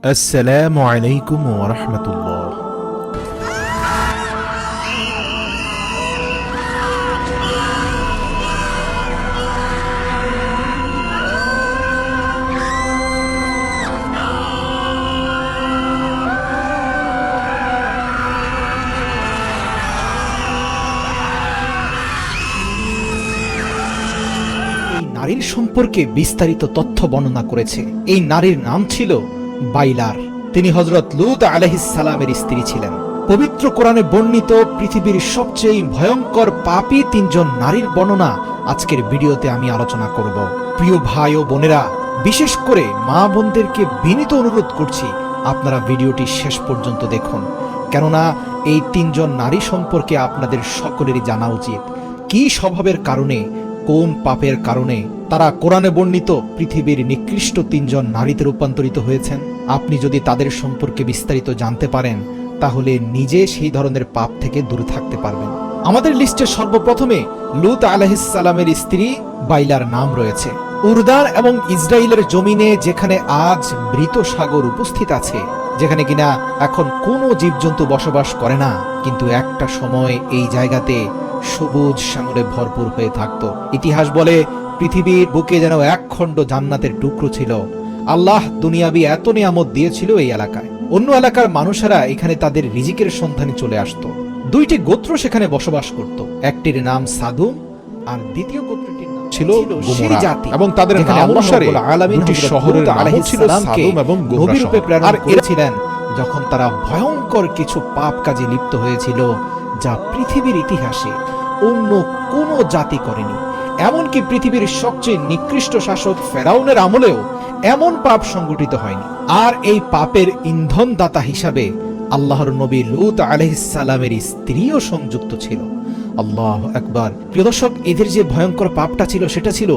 আসসালামু আলাইকুম ওয়া রাহমাতুল্লাহ। এই নারীর সম্পর্কে বিস্তারিত তথ্য বর্ণনা করেছে। এই নারীর নাম ছিল বাইলার। তিনি হযরত লূত আলাইহিস সালামের স্ত্রী ছিলেন। পবিত্র কোরআনে বর্ণিত পৃথিবীর সবচেয়ে ভয়ঙ্কর পাপী তিনজন নারীর বর্ণনা আজকের ভিডিওতে আমি আলোচনা করব। প্রিয় ভাই ও বোনেরা, বিশেষ করে মা বোনদেরকে বিনীত অনুরোধ করছি, আপনারা ভিডিওটি শেষ পর্যন্ত দেখুন, কেননা এই তিনজন নারী সম্পর্কে আপনাদের সকলেরই জানা উচিত। কি স্বভাবের কারণে, কোন পাপের কারণে তারা কোরআনে বর্ণিত পৃথিবীর নিকৃষ্ট তিনজন নারীতে রূপান্তরিত হয়েছেন। আপনি যদি তাদের সম্পর্কে বিস্তারিত জানতে পারেন, তাহলে নিজে সেই ধরনের পাপ থেকে দূরে থাকতে পারবেন। আমাদের লিস্টে সর্বপ্রথমে লূত আলাইহিস সালামের স্ত্রী বাইলার নাম রয়েছে। উরদান এবং ইসরায়েলের জমিনে যেখানে আজ মৃত সাগর উপস্থিত আছে, যেখানে কিনা এখন কোনো জীবজন্তু বসবাস করে না, কিন্তু একটা সময় এই জায়গাতে সবুজ শ্যামলে ভরপুর হয়ে থাকত। ইতিহাস বলে পৃথিবীর বুকে যেন একখণ্ড জান্নাতের টুকরো ছিল। আল্লাহ দুনিয়াবি এত নিয়ামত দিয়েছিল এই এলাকায়। অন্য এলাকার মানুষেরা এখানে তাদের রিজিকের সন্ধানে চলে আসতো। দুইটি গোত্র সেখানে বসবাস করত। একটির নাম সাদুম আর দ্বিতীয় গোত্রটির নাম ছিল গোমরা, এবং তাদের নাম অনুসারে দুটি শহরের নাম ছিল সাদুম এবং গোমরা। নবী রূপে প্রেরণ করেছিলেন যখন তারা ভয়ঙ্কর কিছু পাপ কাজে লিপ্ত হয়েছিল, যা পৃথিবীর ইতিহাসে অন্য কোনো জাতি করেনি। এমনকি পৃথিবীর সবচেয়ে নিকৃষ্ট শাসক ফেরাউনের আমলেও এমন পাপ সংগঠিত হয়নি। আর এই পাপের ইন্ধনদাতা হিসাবে আল্লাহর নবী লূত আলাইহিস সালামের স্ত্রীও সংযুক্ত ছিল। আল্লাহু আকবার। প্রিয় দর্শক, এদের যে ভয়ঙ্কর পাপটা ছিল, সেটা ছিল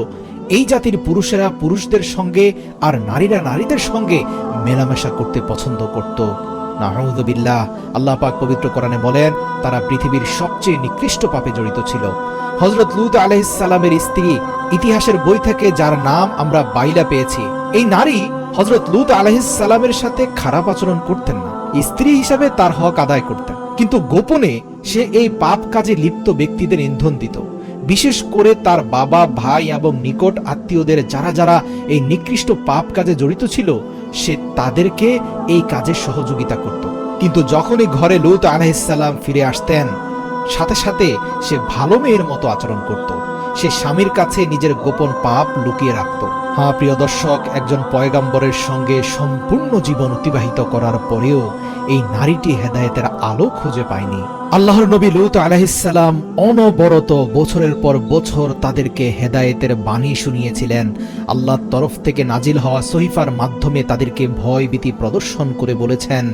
এই জাতির পুরুষেরা পুরুষদের সঙ্গে আর নারীরা নারীদের সঙ্গে মেলামেশা করতে পছন্দ করত। নাউযুবিল্লাহ। আল্লাহ পাক পবিত্র কোরআনে বলেন, তারা পৃথিবীর সবচেয়ে নিকৃষ্ট পাপে জড়িত ছিল। হযরত লূত আলাইহিস সালামের স্ত্রী, ইতিহাসের বই থেকে যার নাম আমরা বাইলা পেয়েছি, এই নারী হযরত লূত আলাইহিস সালামের সাথে খারাপ আচরণ করতেন না, স্ত্রী হিসাবে তার হক আদায় করতেন, কিন্তু গোপনে সে এই পাপ কাজে লিপ্ত ব্যক্তিদের ইন্ধন দিত। বিশেষ করে তার বাবা, ভাই এবং নিকট আত্মীয়দের যারা যারা এই নিকৃষ্ট পাপ কাজে জড়িত ছিল, সে তাদেরকে এই কাজে সহযোগিতা করত। কিন্তু যখনই ঘরে লূত আলাইহিস সালাম ফিরে আসতেন, সাথে সাথে সে ভালো মেয়ের মতো আচরণ করত। সে স্বামীর কাছে নিজের গোপন পাপ লুকিয়ে রাখত। হ্যাঁ প্রিয় দর্শক, একজন পয়গাম্বরের সঙ্গে সম্পূর্ণ জীবন অতিবাহিত করার পরেও এই নারীটি হেদায়েতের আলো খুঁজে পায়নি। আল্লাহর নবী লূত আলাইহিস সালাম অনবরত বছরের পর বছর তাদেরকে হেদায়েতের বাণী শুনিয়েছিলেন। আল্লাহর তরফ থেকে নাজিল হওয়া সহিফার মাধ্যমে তাদেরকে ভয় ভীতি প্রদর্শন করে বলেছেন,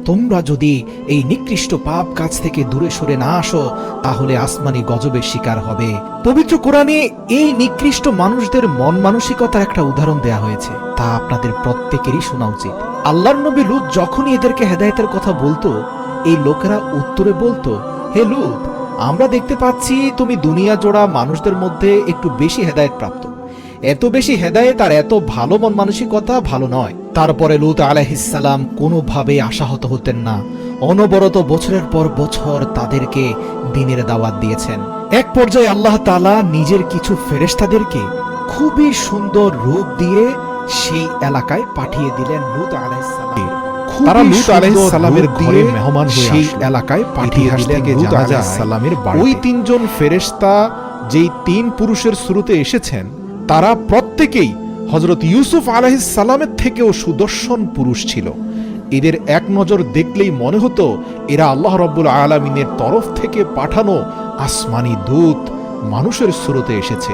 তোমরা যদি এই নিকৃষ্ট পাপ কাজ থেকে দূরে সরে না আসো, তাহলে আসমানি গজবের শিকার হবে। পবিত্র কোরআনে এই নিকৃষ্ট মানুষদের মন মানসিকতার একটা উদাহরণ দেয়া হয়েছে, তা আপনাদের প্রত্যেকেরই শোনা উচিত। আল্লাহর নবী লূত যখনই এদেরকে হেদায়েতের কথা বলতো, এই লোকেরা উত্তরে বলতো, হে লূত, আমরা দেখতে পাচ্ছি তুমি দুনিয়া জোড়া মানুষদের মধ্যে একটু বেশি হেদায়েত প্রাপ্ত। এত বেশি হেদায়েত আর এত ভালো মন মানসিকতা ভালো নয়। তারপরে লূত আলাইহিস সালাম কোনোভাবে আশাহত হতেন না। অনবরত বছরের পর বছর তাদেরকে দ্বীনের দাওয়াত দিয়েছেন। এক পর্যায়ে আল্লাহ তাআলা নিজের কিছু ফেরেশতাদেরকে খুবই সুন্দর রূপ দিয়ে সেই এলাকায় পাঠিয়ে দিলেন। লূত আলাইহিস সালাম তারা লূত আলাইহিস সালামের ঘরে মেহমান হয়ে সেই এলাকায় পাঠিয়ে দিলেন। লূত আলাইহিস সালামের বাড়িতে ওই তিনজন ফেরেশতা যেই তিন পুরুষের শুরুতে এসেছেন, তারা প্রত্যেকেই হযরত ইউসুফ আলাইহিস সালামের থেকেও সুদর্শন পুরুষ ছিল। এদের এক নজর দেখলেই মনে হতো এরা আল্লাহ রাব্বুল আলামিনের তরফ থেকে পাঠানো আসমানি দূত মানুষের শুরুতে এসেছে।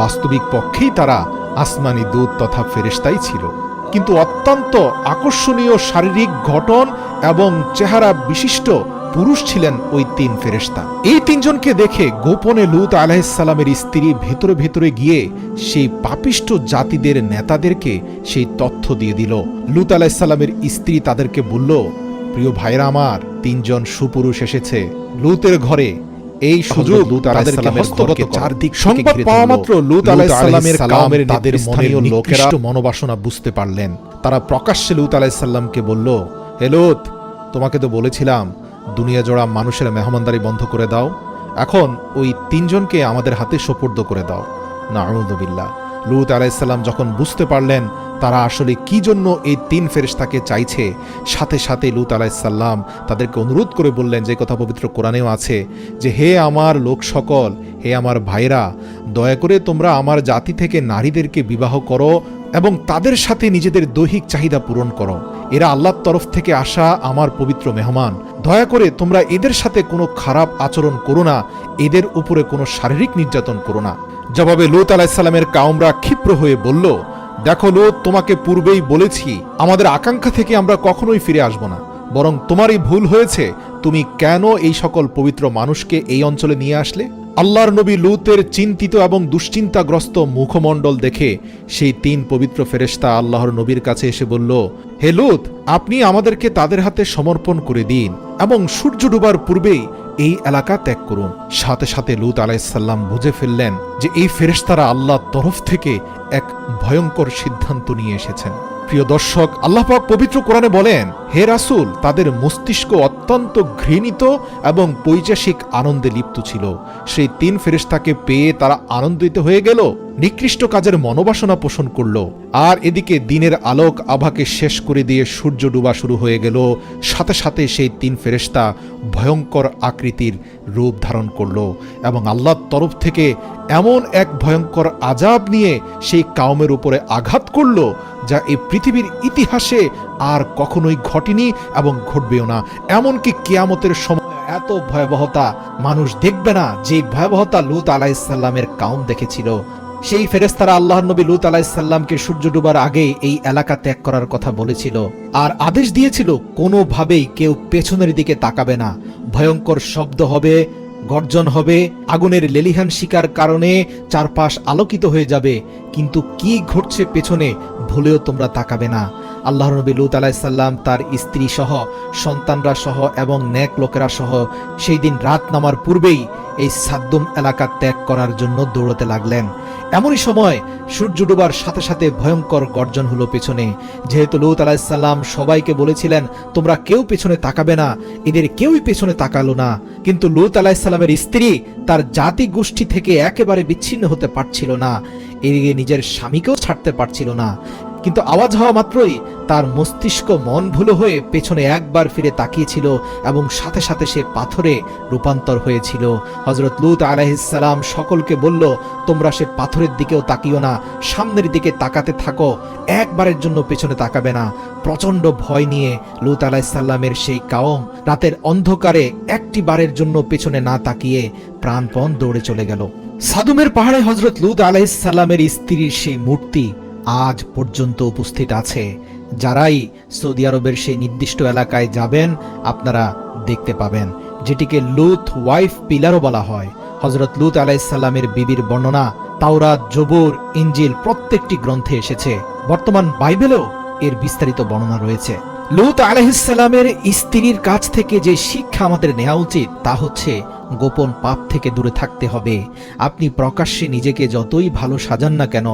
বাস্তবিক পক্ষেই তারা আসমানি দূত তথা ফেরেশতাই ছিল, কিন্তু অত্যন্ত আকর্ষণীয় শারীরিক গঠন এবং চেহারা বিশিষ্ট পুরুষ ছিলেন ওই তিন ফেরেশতা। এই তিনজনকে দেখে গোপনে লূত আলাইহিস সালামের স্ত্রী ভেতরে ভেতরে গিয়ে সেই পাপিষ্ট জাতিদের নেতাদেরকে সেই তথ্য দিয়ে দিল। লূত আলাইহিস সালামের স্ত্রী তাদেরকে বলল, প্রিয় ভাইরা আমার, তিনজন সুপুরুষ এসেছে লূতের ঘরে, এই সুযোগ লূত আলাইহিস সালামের দলকে চারদিক সংবাদ পাওয়া মাত্র লূত আলাইহিস সালামের কাওমের তাদের মনের লোকেরা মনোবাসনা বুঝতে পারলেন। তারা প্রকাশ্যে লূত আলাইহিস সালামকে বলল, হে লূত, তোমাকে তো বলেছিলাম দুনিয়া জোড়া মানুষের মেহমানদারি বন্ধ করে দাও, এখন ওই তিনজনকে আমাদের হাতে সোপর্দ করে দাও। নাউযুবিল্লাহ। লূত আলাইহিস সালাম যখন বুঝতে পারলেন তারা আসলে কি জন্য এই তিন ফেরেশতাকে চাইছে, সাথে সাথে লূত আলাইহিস সালাম তাদেরকে অনুরোধ করে বললেন, যে কথা পবিত্র কোরআনেও আছে, যে হে আমার লোক সকল, হে আমার ভাইরা, দয়া করে তোমরা আমার জাতি থেকে নারীদেরকে বিবাহ করো এবং তাদের সাথে নিজেদের দৈহিক চাহিদা পূরণ করো। এরা আল্লাহর তরফ থেকে আসা আমার পবিত্র মেহমান। দয়া করে তোমরা এদের সাথে কোনো খারাপ আচরণ করো না, এদের উপরে কোনো শারীরিক নির্যাতন করো না। জবাবে লূত আলাইহিস সালামের কাওমরা ক্ষিপ্র হয়ে বলল, দেখো লূত, তোমাকে পূর্বেই বলেছি আমাদের আকাঙ্ক্ষা থেকে আমরা কখনোই ফিরে আসব না, বরং তোমারই ভুল হয়েছে। তুমি কেন এই সকল পবিত্র মানুষকে এই অঞ্চলে নিয়ে আসলে? আল্লাহর নবী লূতের চিন্তিত এবং দুশ্চিন্তাগ্রস্ত মুখমণ্ডল দেখে সেই তিন পবিত্র ফেরেশতা আল্লাহর নবীর কাছে এসে বলল, হে লূত, আপনি আমাদেরকে তাদের হাতে সমর্পণ করে দিন এবং সূর্য ডুবার পূর্বেই এই এলাকা ত্যাগ করুন। সাথে সাথে লূত আলাইহিস সালাম বুঝে ফেললেন যে এই ফেরেশতারা আল্লাহর তরফ থেকে এক ভয়ঙ্কর সিদ্ধান্ত নিয়ে এসেছেন। প্রিয় দর্শক, আল্লাহ পাক পবিত্র কোরআনে বলেন, হে রাসূল, তাদের মস্তিষ্ক অত্যন্ত ঘৃণিত এবং পৈশাসিক আনন্দে লিপ্ত ছিল। সেই তিন ফেরেশতাকে পেয়ে তারা আনন্দিত হয়ে গেল, নিকৃষ্ট কাজের মনোবাসনা পোষণ করল। আর এদিকে দিনের আলোক আভাকে শেষ করে দিয়ে সূর্য ডুবা শুরু হয়ে গেল। সাথে সাথে সেই তিন ফেরেশতা ভয়ঙ্কর আকৃতির রূপ ধারণ করল এবং আল্লাহর তরফ থেকে এমন এক ভয়ঙ্কর আযাব নিয়ে সেই কাওমের উপরে আঘাত করল, যা এই পৃথিবীর ইতিহাসে আর কখনোই ঘটেনি এবং ঘটবেও না। এমনকি কিয়ামতের সময় এত ভয়াবহতা মানুষ দেখবে না যে ভয়াবহতা লূত আলাইহিস সালামের কাওম দেখেছিল। সেই ফেরেশতারা আল্লাহর নবী লূত আলাইহিস সালামকে সূর্য ডুবার আগে এই এলাকা ত্যাগ করার কথা বলেছিল আর আদেশ দিয়েছিল কোনোভাবেই কেউ পেছনের দিকে তাকাবে না। ভয়ঙ্কর শব্দ হবে, গর্জন হবে, আগুনের লেলিহান শিকার কারণে চারপাশ আলোকিত হয়ে যাবে, কিন্তু কি ঘটছে পেছনে ভুলেও তোমরা তাকাবে না। আল্লাহর নবী লূত আলাইহিস সালাম তার স্ত্রী সহ, সন্তানরা সহ এবং নেক লোকেরা সহ সেই দিন রাত নামার পূর্বেই এই সাদ্দুম এলাকা ত্যাগ করার জন্য দৌড়তে লাগলেন। এমনই সময় সূর্য ডোবার সাথে সাথে ভয়ঙ্কর গর্জন হলো পেছনে। যেহেতু লূত আলাইহিস সালাম সবাইকে বলেছিলেন তোমরা কেউ পেছনে তাকাবে না, এদের কেউই পেছনে তাকালো না। কিন্তু লূত আলাইহিস সালামের স্ত্রী তার জাতি গোষ্ঠী থেকে একেবারে বিচ্ছিন্ন হতে পারছিল না, এদিকে নিজের স্বামীকেও ছাড়তে পারছিল না। কিন্তু আওয়াজ হওয়া মাত্রই তার মস্তিষ্ক মন ভুলো হয়ে পেছনে একবার ফিরে তাকিয়েছিল এবং সাথে সাথে সে পাথরে রূপান্তর হয়েছিল। হযরত লূত আলাইহিস সালাম সকলকে বলল, তোমরা সে পাথরের দিকেও তাকিও না, সামনের দিকে তাকাতে থাকো, একবারের জন্য পেছনে তাকাবে না। প্রচন্ড ভয় নিয়ে লূত আলাইহিস সালামের সেই কাওম রাতের অন্ধকারে একটি বারের জন্য পেছনে না তাকিয়ে প্রাণপণ দৌড়ে চলে গেল। সাদুমের পাহাড়ে হযরত লূত আলাইহিস সালামের স্ত্রীর সেই মূর্তি আজ পর্যন্ত উপস্থিত আছে। যারাই সৌদি আরবের সেই নির্দিষ্ট এলাকায় যাবেন আপনারা দেখতে পাবেন, যেটিকে লূত ওয়াইফ পিলারও বলা হয়। হযরত লূত আলাইহিস সালামের বিবির বর্ণনা তাওরাত, জবুর, ইনজিল প্রত্যেকটি গ্রন্থে এসেছে। বর্তমান বাইবেলেও এর বিস্তারিত বর্ণনা রয়েছে। লূত আলাইহিস সালামের স্ত্রীর কাছ থেকে যে শিক্ষা আমাদের নেওয়া উচিত তা হচ্ছে গোপন পাপ থেকে দূরে থাকতে হবে। আপনি প্রকাশ্যে নিজেকে যতই ভালো সাজান না কেন,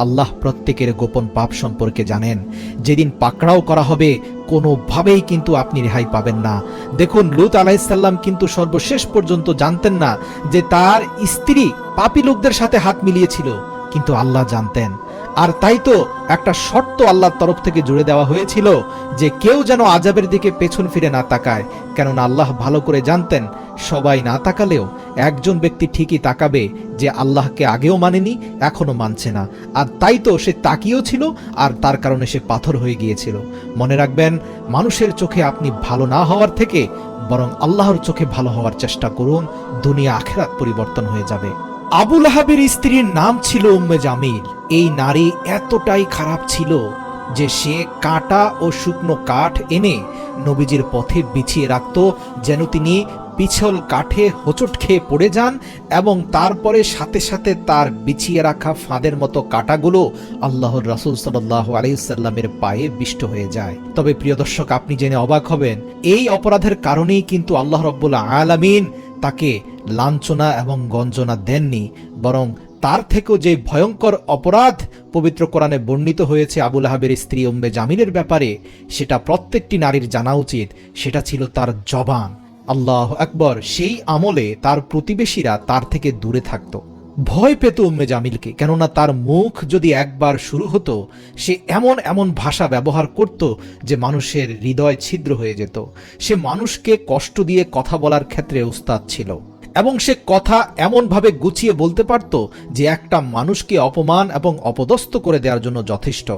আল্লাহ প্রত্যেকের গোপন পাপ সম্পর্কে জানেন। যেদিন পাকড়াও করা হবে কোনোভাবেই কিন্তু আপনি রেহাই পাবেন না। দেখুন, লূত আলাইহিস সালাম কিন্তু সর্বশেষ পর্যন্ত জানতেন না যে তার স্ত্রী পাপী লোকদের সাথে হাত মিলিয়েছিল, কিন্তু আল্লাহ জানতেন। আর তাই তো একটা শর্ত আল্লাহর তরফ থেকে জুড়ে দেওয়া হয়েছিল যে কেউ যেন আযাবের দিকে পেছন ফিরে না তাকায়, কেননা আল্লাহ ভালো করে জানতেন সবাই না তাকালেও একজন ব্যক্তি ঠিকই তাকাবে যে আল্লাহকে আগেও মানেনি, এখনো মানছে না। আর তাই তো সে তাকিয়েও ছিল আর তার কারণে সে পাথর হয়ে গিয়েছিল। মনে রাখবেন, মানুষের চোখে আপনি ভালো না হওয়ার থেকে বরং আল্লাহর চোখে ভালো হওয়ার চেষ্টা করুন, দুনিয়া আখিরাত পরিবর্তন হয়ে যাবে। আবু লাহাবের স্ত্রীর নাম ছিল উম্মে জামিল। এই নারী এতটাই খারাপ ছিল যে সে কাঁটা ও শুকনো কাঠ এনে নবীজির পথে বিছিয়ে রাখত, যেন তিনি পিছল কাঠে হোঁচট খেয়ে পড়ে যান এবং তারপরে সাথে সাথে তার বিছিয়ে রাখা ফাঁদের মতো কাঁটাগুলো আল্লাহর রাসূল সাল্লাল্লাহু আলাইহি ওয়াসাল্লামের পায়ে বিষ্ট হয়ে যায়। তবে প্রিয় দর্শক, আপনি জেনে অবাক হবেন, এই অপরাধের কারণেই কিন্তু আল্লাহ রাব্বুল আলামিন তাকে লাঞ্ছনা এবং গঞ্জনা দেননি, বরং তার থেকেও যে ভয়ঙ্কর অপরাধ পবিত্র কোরআনে বর্ণিত হয়েছে আবু লাহাবের স্ত্রী উম্মে জামিলের ব্যাপারে, সেটা প্রত্যেকটি নারীর জানা উচিত। সেটা ছিল তার জবান। আল্লাহু আকবার। সেই আমলে তার প্রতিবেশীরা তার থেকে দূরে থাকত, ভয় পেত উম্মে জামিলকে, কেননা তার মুখ যদি একবার শুরু হতো, সে এমন এমন ভাষা ব্যবহার করত যে মানুষের হৃদয় ছিদ্র হয়ে যেত। সে মানুষকে কষ্ট দিয়ে কথা বলার ক্ষেত্রে উস্তাদ ছিল, এবং সে কথা এমনভাবে গুছিয়ে বলতে পারত যে একটা মানুষকে অপমান এবং অপদস্থ করে দেওয়ার জন্য যথেষ্ট।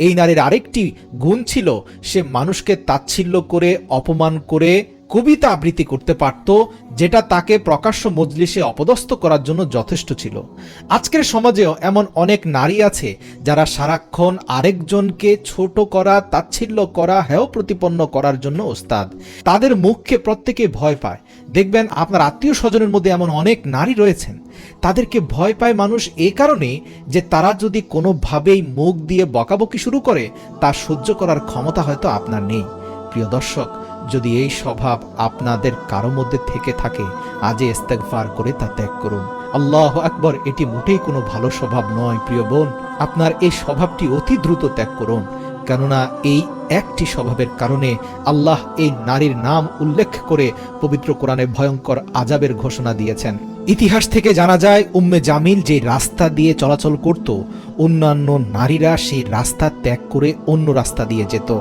এই নারীর আরেকটি গুণ ছিল, সে মানুষকে তাচ্ছিল্য করে, অপমান করে কবিতা আবৃত্তি করতে পারত, যেটা তাকে প্রকাশ্য মজলিসে অপদস্থ করার জন্য যথেষ্ট ছিল। আজকের সমাজেও এমন অনেক নারী আছে যারা সারাক্ষণ আরেকজনকে ছোট করা, তাচ্ছিল্য করা, হেয় প্রতিপন্ন করার জন্য ওস্তাদ। তাদের মুখকে প্রত্যেকে ভয় পায়। দেখবেন আপনার আত্মীয় স্বজনের মধ্যে এমন অনেক নারী রয়েছেন, তাদেরকে ভয় পায় মানুষ এই কারণে যে তারা যদি কোনোভাবেই মুখ দিয়ে বকাবকি শুরু করে, তা সহ্য করার ক্ষমতা হয়তো আপনার নেই। প্রিয় দর্শক, যদি এই স্বভাব আপনাদের কারো মধ্যে থেকে থাকে, আজই ইস্তেগফার করে তা ত্যাগ করুন। আল্লাহু আকবার। এটি মোটেই কোনো ভালো স্বভাব নয় প্রিয় বোন। আপনার এই স্বভাবটি অতি দ্রুত ত্যাগ করুন, কেননা এই একটি স্বভাবের কারণে আল্লাহ এই নারীর নাম উল্লেখ করে পবিত্র কোরআনে ভয়ঙ্কর আযাবের ঘোষণা দিয়েছেন। ইতিহাস থেকে জানা যায়, উম্মে জামিল যে রাস্তা দিয়ে চলাচল করত, অন্যান্য নারীরা সেই রাস্তা ত্যাগ করে অন্য রাস্তা দিয়ে যেত।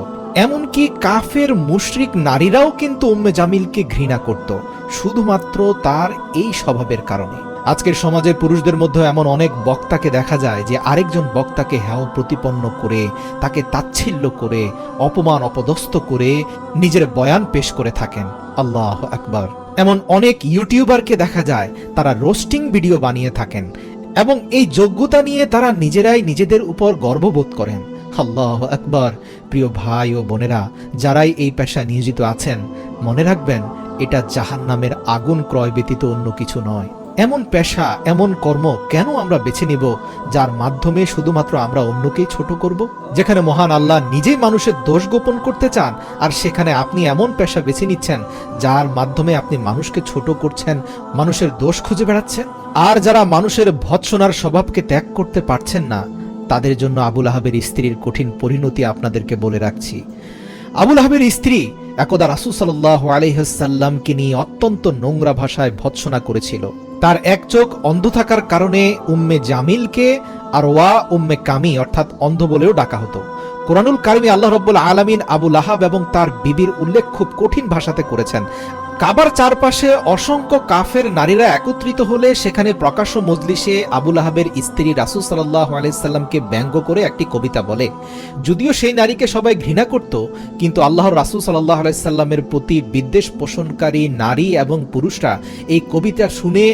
এমনকি কাফের মুশরিক নারীরাও কিন্তু উম্মে জামিলকে ঘৃণা করত, শুধুমাত্র তার এই স্বভাবের কারণে। আজকের সমাজে পুরুষদের মধ্যে এমন অনেক বক্তাকে দেখা যায় যে আরেকজন বক্তাকে হেয় প্রতিপন্ন করে, তাকে তাচ্ছিল্য করে, অপমান অপদস্থ করে নিজের বয়ান পেশ করে থাকেন। আল্লাহু আকবার। এমন অনেক ইউটিউবারকে দেখা যায়, তারা রোস্টিং ভিডিও বানিয়ে থাকেন এবং এই যোগ্যতা নিয়ে তারা নিজেরাই নিজেদের উপর গর্ববোধ করেন। আল্লাহু আকবার। প্রিয় ভাই ও বোনেরা, যারাই এই পেশায় নিয়োজিত আছেন, মনে রাখবেন, এটা জাহান্নামের আগুন ক্রয় ব্যতীত অন্য কিছু নয়। এমন পেশা, এমন কর্ম কেন আমরা বেছে নিব যার মাধ্যমে শুধুমাত্র আমরা অন্যকেই ছোট করব? যেখানে মহান আল্লাহ নিজেই মানুষের দোষ গোপন করতে চান, আর সেখানে আপনি এমন পেশা বেছে নিচ্ছেন যার মাধ্যমে আপনি মানুষকে ছোট করছেন, মানুষের দোষ খুঁজে বেড়াচ্ছেন। আর যারা মানুষের ভৎসনার স্বভাবকে ত্যাগ করতে পারছেন না, তাদের জন্য আবু লাহাবের স্ত্রীর কঠিন পরিণতি আপনাদেরকে বলে রাখছি। আবু লাহাবের স্ত্রী একদা রাসূল সাল্লাল্লাহু আলাইহি ওয়াসাল্লামকে নিয়ে অত্যন্ত নোংরা ভাষায় ভৎসনা করেছিল। তার এক চোখ অন্ধ থাকার কারণে উম্মে জামিলকে আরওয়া উম্মে কামি অর্থাৎ অন্ধ বলেও ডাকা হতো। কোরআনুল কারিমে আল্লাহ রাব্বুল আলামিন আবু লাহাব এবং তার বিবির উল্লেখ খুব কঠিন ভাষাতে করেছেন। কাবার চারপাশে অসংখ্য কাফের নারীরা একত্রিত হলে সেখানে প্রকাশ্য মজলিসে আবু লাহাবের স্ত্রী রাসূল সাল্লাল্লাহু আলাইহি সাল্লামকে ব্যঙ্গ করে একটি কবিতা বলে। যদিও সেই নারীকে সবাই ঘৃণা করত, কিন্তু আল্লাহর রাসূল সাল্লাল্লাহু আলাইহি সাল্লামের প্রতি বিদ্বেষ পোষণকারী নারী এবং পুরুষরা এই কবিতা শুনে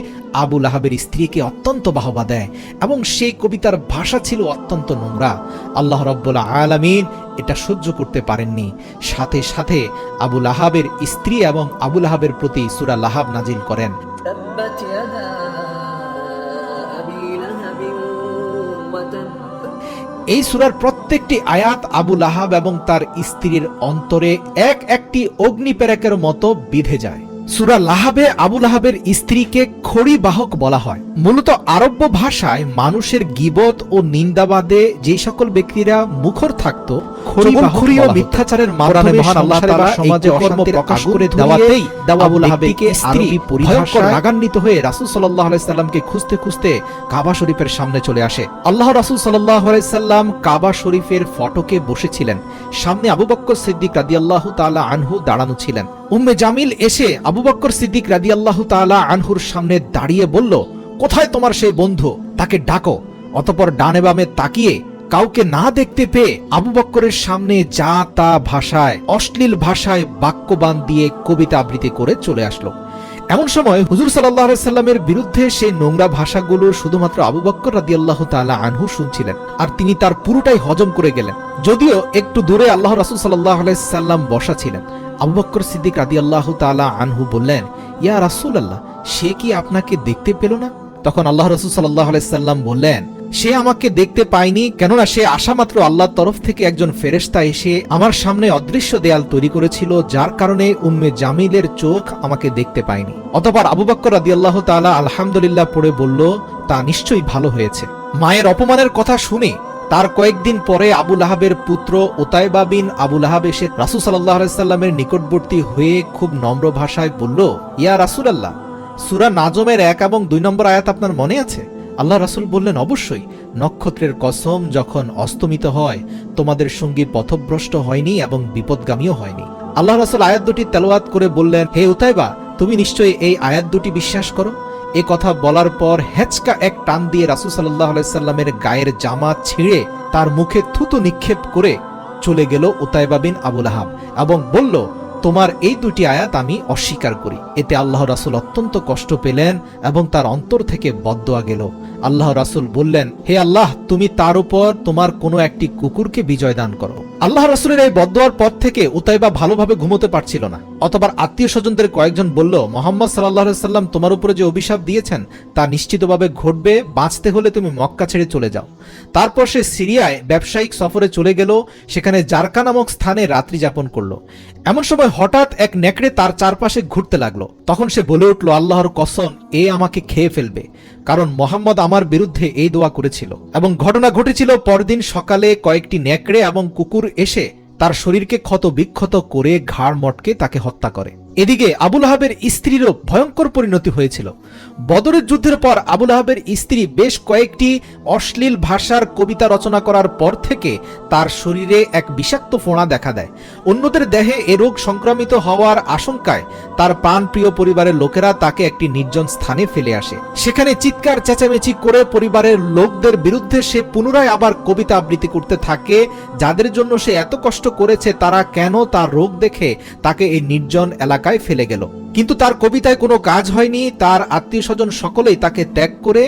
আবু লাহাবের স্ত্রীকে অত্যন্ত বাহবা দেয়, এবং সেই কবিতার ভাষা ছিল অত্যন্ত নোংরা। আল্লাহ রাব্বুল আলামিন এটা সহ্য করতে পারেননি। সাথে সাথে আবু লাহাবের স্ত্রী এবং আবু লাহাবের প্রতি সূরা লাহাব নাজিল করেন। এই সূরার প্রত্যেকটি আয়াত আবু লাহাব এবং তার স্ত্রীর অন্তরে এক একটি অগ্নিপেরেকের মতো বিঁধে যায়। সূরা লাহাবে আবু লাহাবের স্ত্রীকে খড়ি বাহক বলা হয়। মূলত আরব্য ভাষায় মানুষের গীবত ও নিন্দাবাদে যে সকল ব্যক্তিরা মুখর থাকত, খড়ি ও মিথ্যাচারের মাধ্যমে আল্লাহ তাআলা সমাজে অশান্তি প্রকাশ করে দেওয়াতেই আবু লাহাবের স্ত্রী পরিভাষায় রাগান্বিত হয়ে রাসূল সাল্লাল্লাহু আলাইহি সাল্লামকে খুঁজতে খুঁজতে কাবা শরীফের সামনে চলে আসে। আল্লাহ রাসূল সাল্লাল্লাহু আলাইহি সাল্লাম কাবা শরীফের ফটকে বসেছিলেন। সামনে আবু বকর সিদ্দিক রাদিয়াল্লাহু তাআলা আনহু দাঁড়ানো ছিলেন। উম্মে জামিল এসে আবু বকর সিদ্দিক রাদিয়াল্লাহু তাআলা আনহুর সামনে দাঁড়িয়ে বলল, কোথায় তোমার সেই বন্ধু? তাকে ডাকো। অতঃপর ডানে বামে তাকিয়ে কাউকে না দেখতে পেয়ে আবু বকরের সামনে যা তা ভাষায়, অশ্লীল ভাষায় বাক্যবাণ দিয়ে কবিতা আবৃত্তি করে চলে আসলো। এমন সময় হুজুর সাল্লাল্লাহু আলাইহি সাল্লামের বিরুদ্ধে সেই নোংরা ভাষাগুলো শুধুমাত্র আবু বকর রাদিয়াল্লাহু তাআলা আনহু শুনছিলেন, আর তিনি তার পুরোটাই হজম করে গেলেন। যদিও একটু দূরে আল্লাহ রাসূল সাল্লাল্লাহু আলাইহি সাল্লাম বসা ছিলেন। আবু বকর সিদ্দিক রাদিয়াল্লাহু তাআলা আনহু বললেন, ইয়া রাসূলুল্লাহ, সে কি আপনাকে দেখতে পেল না? তখন আল্লাহ রাসূল সাল্লাল্লাহু আলাইহি সাল্লাম বললেন, সে আমাকে দেখতে পায়নি, কেননা সে আসা মাত্র আল্লাহর তরফ থেকে একজন ফেরেশতা এসে আমার সামনে অদৃশ্য দেয়াল তৈরি করেছিল, যার কারণে উম্মে জামিলের চোখ আমাকে দেখতে পায়নি। অতঃপর আবু বকর রাদিয়াল্লাহু তাআলা আলহামদুলিল্লাহ পড়ে বলল, তা নিশ্চয়ই ভালো হয়েছে। মায়ের অপমানের কথা শুনে তার কয়েকদিন পরে আবু লাহাবের পুত্র উতাইবা বিন আবু লাহাব এসে রাসূল সাল্লাল্লাহু আলাইহি সাল্লামের নিকটবর্তী হয়ে খুব নম্র ভাষায় বলল, ইয়া রাসূলুল্লাহ, সূরা নাজমের 1 এবং 2 নম্বর আয়াত আপনার মনে আছে? আল্লাহ রাসূল বললেন, অবশ্যই। নক্ষত্রের কসম, যখন অস্তমিত হয় তোমাদের সঙ্গী পথভ্রষ্ট হয়নি এবং বিপদগামীও হয়নি। আল্লাহ রাসূল আয়াত দুটি তেলাওয়াত করে বললেন, হে উতাইবা, তুমি নিশ্চয়ই এই আয়াত দুটি বিশ্বাস করো। এ কথা বলার পর হেঁচকা এক টান দিয়ে রাসূল সাল্লাল্লাহু আলাইহি সাল্লামের গায়ের জামা ছিঁড়ে তার মুখে থুতু নিক্ষেপ করে চলে গেল উতাইবা বিন আবু লাহাব এবং বলল, তোমার এই দুটি আয়াত আমি অস্বীকার করি। এতে আল্লাহ রাসূল অত্যন্ত কষ্ট পেলেন এবং তার অন্তর থেকে বদদোয়া গেল। আল্লাহ রাসূল বললেন, হে আল্লাহ, তুমি তার উপর তোমার কোনো একটি কুকুরকে বিজয় দান করো। আল্লাহ রাসূলের এই বদদোয়ার পর থেকে উতাইবা ভালোভাবে ঘুমোতে পারছিল না। অতঃপর আত্মীয় স্বজনদের কয়েকজন বলল, মুহাম্মদ সাল্লাল্লাহু আলাইহি সাল্লাম তোমার উপরে যে অভিশাপ দিয়েছেন তা নিশ্চিতভাবে ঘটবে, বাঁচতে হলে তুমি মক্কা ছেড়ে চলে যাও। তারপর সে সিরিয়ায় ব্যবসায়িক সফরে চলে গেল, সেখানে জারকা নামক স্থানে রাত্রি যাপন করলো। এমন সময় হঠাৎ এক নেকড়ে তার চারপাশে ঘুরতে লাগলো। তখন সে বলে উঠল, আল্লাহর কসম, এ আমাকে খেয়ে ফেলবে, কারণ মোহাম্মদ আমার বিরুদ্ধে এই দোয়া করেছিল। এবং ঘটনা ঘটেছিল, পরদিন সকালে কয়েকটি নেকড়ে এবং কুকুর এসে তার শরীরকে ক্ষত বিক্ষত করে ঘাড় মটকে তাকে হত্যা করে। এদিকে আবু লাহাবের স্ত্রীরও ভয়ঙ্কর পরিণতি হয়েছিল। বদরের যুদ্ধের পর আবু লাহাবের স্ত্রী বেশ কয়েকটি অশ্লীল ভাষার কবিতা রচনা করার পর থেকে তার শরীরে এক বিষাক্ত ফোঁড়া দেখা দেয়। অন্যদের দেহে এ রোগ সংক্রমিত হওয়ার আশঙ্কায় তার প্রাণপ্রিয় পরিবারের লোকেরা তাকে একটি নির্জন স্থানে ফেলে আসে। সেখানে চিৎকার চেঁচামেচি করে পরিবারের লোকদের বিরুদ্ধে সে পুনরায় আবার কবিতা আবৃত্তি করতে থাকে। যাদের জন্য সে এত কষ্ট করেছে তারা কেন তার রোগ দেখে তাকে এই নির্জন এলাকায় ফেলে গেল। কিন্তু তার কবিতায় কোনো কাজ হয়নি। তার আত্মীয় স্বজন সকলেই তাকে ত্যাগ করে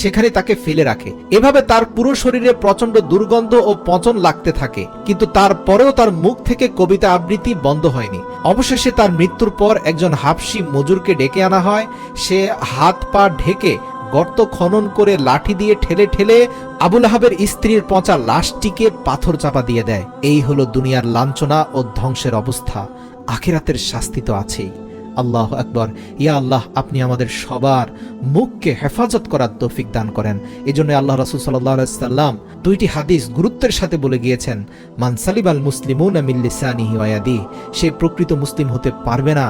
সেখানে তাকে ফেলে রাখে। এভাবে তার পুরো শরীরে প্রচন্ড দুর্গন্ধ ও পচন লাগতে থাকে, কিন্তু তারপরেও তার মুখ থেকে কবিতা আবৃত্তি বন্ধ হয়নি। অবশেষে তার মৃত্যুর পর একজন হাবশি মজুরকে ডেকে আনা হয়। সে হাত পা ঢেকে গর্ত খনন করে লাঠি দিয়ে ঠেলে ঠেলে আবু লাহাবের স্ত্রীর পচা লাশটিকে পাথর চাপা দিয়ে দেয়। এই হলো দুনিয়ার লাঞ্ছনা ও ধ্বংসের অবস্থা। আখিরাতের শাস্তি তো আছেই। আল্লাহ আকবার। ইয়া আল্লাহ, আপনি আমাদের সবার মুখকে হেফাজত করার তৌফিক দান করেন। এজন্য আল্লাহ রাসূল সাল্লাল্লাহু আলাইহি সাল্লাম দুইটি হাদিস গুরুত্বের সাথে বলে গিয়েছেন, মান সালিবাল মুসলিমুনা মিন লিসানিহি ওয়া ইয়াদিহি, সে প্রকৃত মুসলিম হতে পারবে না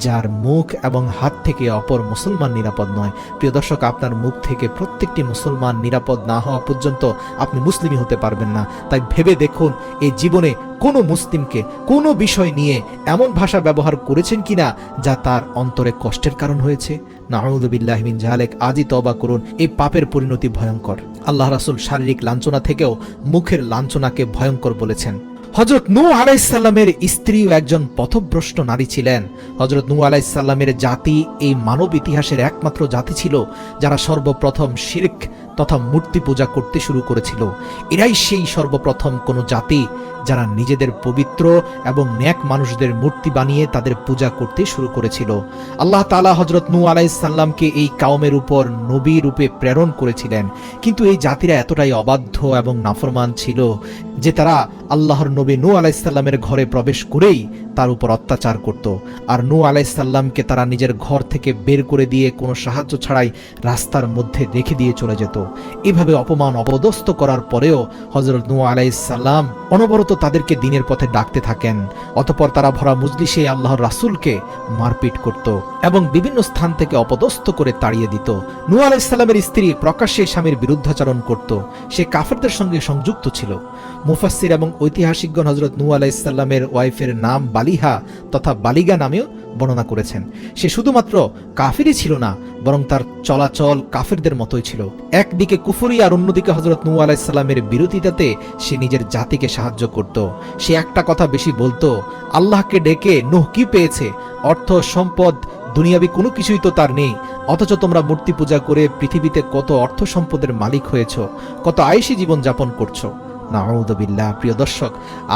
যার মুখ এবং হাত থেকে অপর মুসলমান নিরাপদ নয়। প্রিয় দর্শক, আপনার মুখ থেকে প্রত্যেকটি মুসলমান নিরাপদ না হওয়া পর্যন্ত আপনি মুসলিমই হতে পারবেন না। তাই ভেবে দেখুন, এই জীবনে কোনো মুসলিমকে কোনো বিষয় নিয়ে এমন ভাষা ব্যবহার করেছেন কিনা যা তার অন্তরে কষ্টের কারণ হয়েছে। নাউযু বিল্লাহি মিন যালিক। আজই তওবা করুন, এই পাপের পরিণতি ভয়ঙ্কর। আল্লাহ রাসূল শারীরিক লাঞ্ছনা থেকেও মুখের লাঞ্ছনাকে ভয়ঙ্কর বলেছেন। হযরত নূহ আলাইহিস সালামের স্ত্রীও একজন পথভ্রষ্ট নারী ছিলেন। হযরত নূহ আলাইহিস সালামের জাতি এই মানব ইতিহাসের একমাত্র জাতি ছিল যারা সর্বপ্রথম শিরক তথা মূর্তি পূজা করতে শুরু করেছিল। এরাই সেই সর্বপ্রথম কোন জাতি যারা নিজেদের পবিত্র এবং নেক মানুষদের মূর্তি বানিয়ে তাদের পূজা করতে শুরু করেছিল। আল্লাহ তাআলা হযরত নূহ আলাইহিস সালামকে এই কওমের উপর নবী রূপে প্রেরণ করেছিলেন, কিন্তু এই জাতিরা এতটাই অবাধ্য এবং নাফরমান ছিল যে তারা আল্লাহর নবী নূহ আলাইহিস সালামের ঘরে প্রবেশ করেই তার উপর অত্যাচার করত। আর নূহ আলাইহিস সালামকে তারা নিজের ঘর থেকে বের করে দিয়ে কোনো সাহায্য ছাড়াই রাস্তার মধ্যে রেখে দিয়ে চলে যেত। এভাবে অপমান অপদস্থ করার পরেও হযরত নূহ আলাইহিস সালাম অনবরত তাদেরকে দিনের পথে ডাকতে থাকেন। অতঃপর তারা ভরা মজলিসে আল্লাহর রাসূলকে মারপিট করত এবং বিভিন্ন স্থান থেকে অপদস্থ করে তাড়িয়ে দিত। নূহ আলাইহিস সালামের স্ত্রী প্রকাশ্যে স্বামীর বিরুদ্ধাচরণ করত। সে কাফেরদের সঙ্গে সংযুক্ত ছিল। মুফাসসির এবং ঐতিহাসিকগণ হযরত নূহ আলাইহিস সালামের ওয়াইফের নাম বালিহা তথা বালিগা নামেও বর্ণনা করেছেন। সে শুধুমাত্র কাফিরই ছিল না, বরং তার চলাচল কাফিরদের মতোই ছিল। একদিকে কুফরি আর অন্যদিকে হযরত নূহ আলাইহিস সালামের বিরোধিতাতে সে নিজের জাতিকে সাহায্য করত। সে একটা কথা বেশি বলতো, আল্লাহকে ডেকে নূহ কি পেয়েছে? অর্থ সম্পদ দুনিয়াবি কোনো কিছুই তো তার নেই, অথচ তোমরা মূর্তি পূজা করে পৃথিবীতে কত অর্থ সম্পদের মালিক হয়েছ, কত আয়েশি জীবন যাপন করছো। নাউযুবিল্লাহ। প্রিয় দর্শক,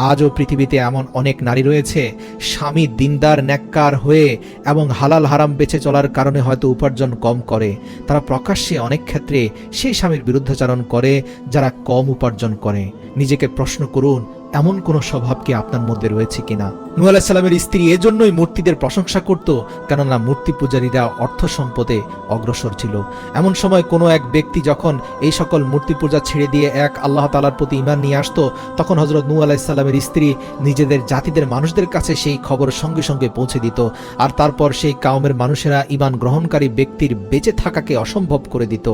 আজও পৃথিবীতে এমন অনেক নারী রয়েছে, স্বামী দিনদার নেককার হয়ে এবং হালাল হারাম বেঁচে চলার কারণে হয়তো উপার্জন কম করে, তারা প্রকাশ্যে অনেক ক্ষেত্রে সেই স্বামীর বিরুদ্ধাচরণ করে যারা কম উপার্জন করে। নিজেকে প্রশ্ন করুন, এমন কোনো স্বভাব কি আপনার মধ্যে রয়েছে কিনা? নূহ আলাইহিস সালামের স্ত্রী এজন্যই মূর্তিদের প্রশংসা করত, কেননা মূর্তি পূজারীরা অর্থ সম্পদে অগ্রসর ছিল। এমন সময় কোনো এক ব্যক্তি যখন এই সকল মূর্তি পূজা ছেড়ে দিয়ে এক আল্লাহ তাআলার প্রতি ঈমান নিয়ে আসতো, তখন হযরত নূহ আলাইহিস সালামের স্ত্রী নিজেদের জাতিদের মানুষদের কাছে সেই খবর সঙ্গে সঙ্গে পৌঁছে দিত, আর তারপর সেই কাউমের মানুষেরা ঈমান গ্রহণকারী ব্যক্তির বেঁচে থাকাকে অসম্ভব করে দিত।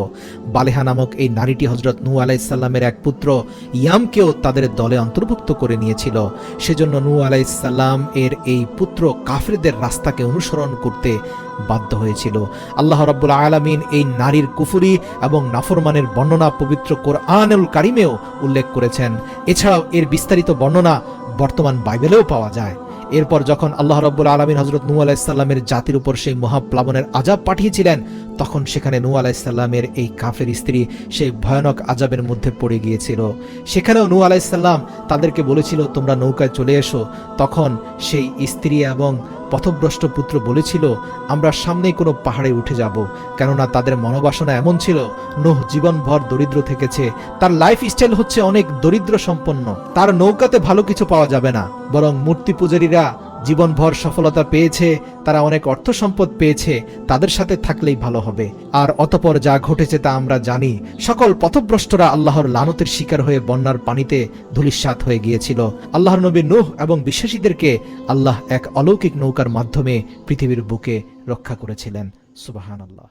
বালেহা নামক এই নারীটি হযরত নূহ আলাইহিস সালামের এক পুত্র ইয়ামকেও তাদের দলে অন্তর্ভুক্ত করে নিয়েছিল। সেজন্য নূহ আলাইহিস সালাম এর এই পুত্র কাফেরদের রাস্তাকে অনুসরণ করতে বাধ্য হয়েছিল। আল্লাহ রাব্বুল আলামিন এই নারীর কুফরি এবং নাফরমানের বর্ণনা পবিত্র কোরআনুল কারীমেও উল্লেখ করেছেন। এছাড়াও এর বিস্তারিত বর্ণনা বর্তমান বাইবেলেও পাওয়া যায়। এরপর যখন আল্লাহ রাব্বুল আলামিন হযরত নূহ আলাইহিস সালামের জাতির উপর সেই মহাপ্লাবনের আযাব পাঠিয়েছিলেন, তখন সেখানে নূহ আলাইহিস সালামের এই কাফের স্ত্রী সেই ভয়ানক আযাবের মধ্যে পড়ে গিয়েছিল। সেখানেও নূহ আলাইহিস সালাম তাদেরকে বলেছিল, তোমরা নৌকায় চলে এসো। তখন সেই স্ত্রী এবং পথভ্রষ্ট পুত্র বলেছিল, আমরা সামনেই কোনো পাহাড়ে উঠে যাব, কেননা তাদের মনোবাসনা এমন ছিল। নূহ জীবনভর দরিদ্র থেকেছে, তার লাইফ স্টাইল হচ্ছে অনেক দরিদ্র সম্পন্ন, তার নৌকাতে ভালো কিছু পাওয়া যাবে না, বরং মূর্তি পূজারীরা জীবনভর সফলতা পেয়েছে, তারা অনেক অর্থ সম্পদ পেয়েছে, তাদের সাথে থাকলেই ভালো হবে। আর অতঃপর যা ঘটেছে তা আমরা জানি। সকল পথভ্রষ্টরা আল্লাহর লানতের শিকার হয়ে বন্যার পানিতে ধূলিসাৎ হয়ে গিয়েছিল। আল্লাহর নবী নূহ এবং বিশ্বাসীদেরকে আল্লাহ এক অলৌকিক নৌকার মাধ্যমে পৃথিবীর বুকে রক্ষা করেছিলেন। সুবহানাল্লাহ।